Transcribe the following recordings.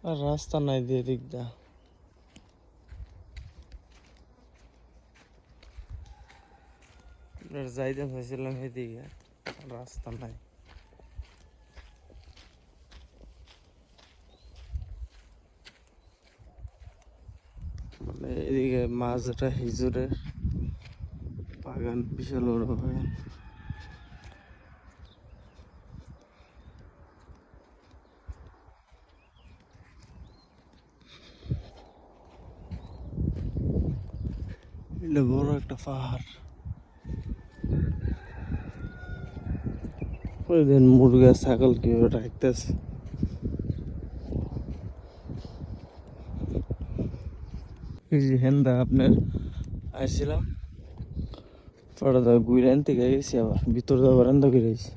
আর রাস্তা নাই দিয়ে দিক দা যাইতে চাইছিলাম এদিকে, রাস্তা নাই। মানে এদিকে মাঝটা হিজুরের বাগান, বিশাল বড় বাগান। এটা বড় একটা পাহাড়। ওই দিন মুরগা ছাগল কিভাবে রাখতেছে। এই যে হেন্দা আপনার আসছিলাম, পরে তো ঘুরে আনতে গেছি, আবার ভিতর দিয়ে বারান্দা করে গেছি।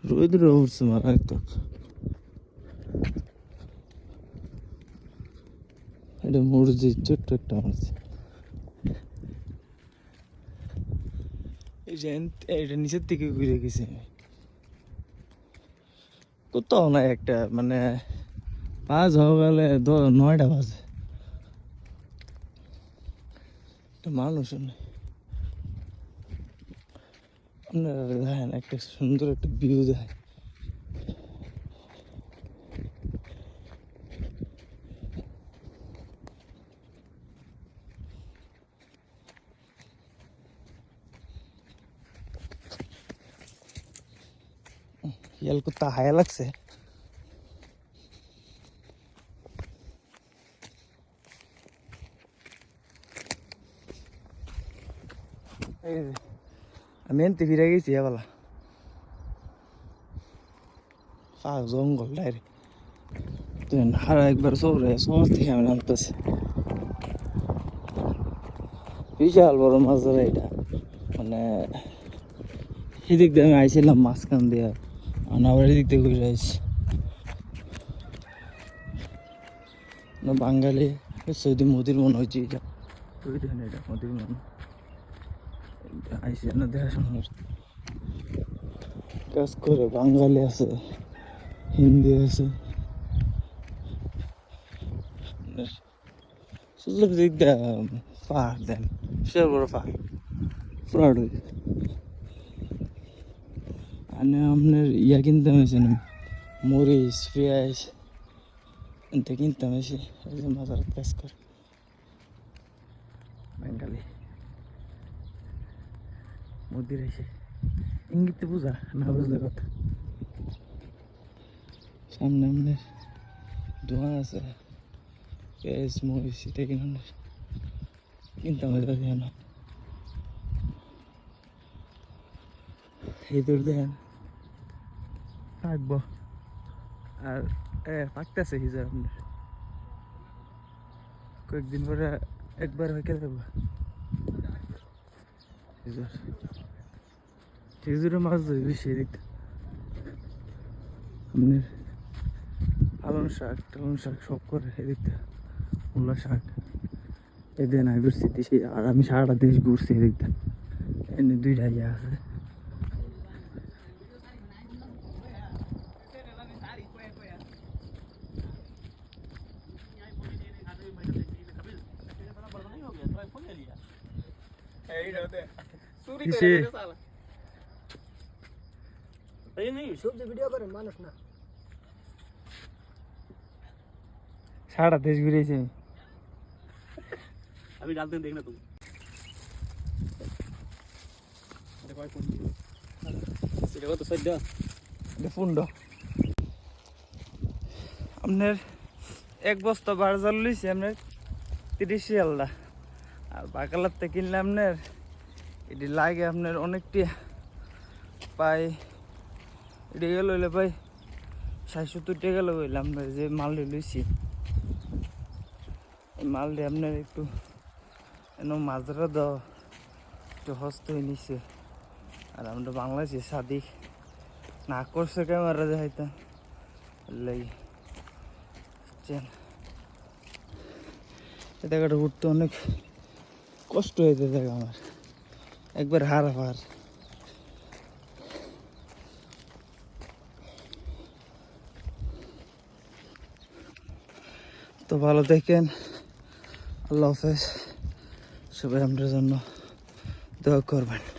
রোদ উঠছে মারাত্মক। এটা মসজিদ, ছোট্ট একটা মসজিদ। এই যে এটা নিচের থেকে ঘুরে গেছি। কোথাও না একটা মানে 5 হয়ে গেলে 9টা বাজে, একটা মানুষ নেই। আপনারা দেখেন একটা সুন্দর একটা ভিউ দেখেন। ইয়াল কুত্তা হায়া লাগছে। আমি এনতে ফিরে গেছি এবেলা, জঙ্গল ডাইরেক্ট হারা একবার সবরে সব থেকে আমি নামতেছি। বিশাল বড় মাছ ধরা এটা, মানে এদিক দিয়ে আমি আইছিলাম মাঝখান দিয়ে, আবার এদিক দিয়ে ঘুরে আইছি। বাঙালি সৌদি মোদির মনে হয়েছে এটা, তুই দেখেন এটা মোদির মনে আইসি না দেখাশোনা কাজ করে। বাঙালি আছে, হিন্দি আছে, সুযোগ দিক দেয় পাহাড় দেন, বিশাল বড় পাহাড় ফ্রড হয়ে। মানে আপনার ইয়া কিনতে হয়েছে না, মরিচ পেঁয়াজ এনতে কিনতে হয়েছে। এই যে মাজার কাজ করে বাঙালি মোদির এসে ইঙ্গিতে বুঝা না বুঝলে কথা। সামনে আপনার দোকান আছে, পেঁয়াজ মরিচ এটা কিনতে হবে না। এই দূর দেখেন থাকবো আর পাকতেছে হিজার আপনার কয়েকদিন পরে একবার হয়ে যাবো। হিজুরে মাছ ধরি বেশি এদিকটা। আপনার পালং শাক টালং শাক সব করে এদিকটা, মূলা শাক এদিন আমি ঘুরছি দেশে। আর আমি সারাটা দেশ ঘুরছি এদিকটা, এনে 2টা ইয়ে আছে। সারাটা দেশ ঘুরেছি আমি ডালতে দেখ না তুমি। আপনার 1 বস্তা বারজাল লইছি আপনার 30 রিয়ালটা, আর বাকালাতে কিনলে আপনার এটি লাগে আপনার অনেকটি পাই। এটি লইলে পাই 60-70 টাকা লইলে আপনার যে মালটি লইছি, এই মালটি আপনার একটু মাছ ধরা দাও একটু হস্ত হয়ে নিচ্ছে। আর আমরা বাংলাদেশি সাদিক না করছে ক্যামেরা দেখাইতাম লাগে এ জায়গাটা উঠতে অনেক কষ্ট হয়েছে। দেখ আমার একবার হার তো ভালো থাকেন, আল্লাহ হাফেজ। সবাই আমাদের জন্য দোয়া করবেন।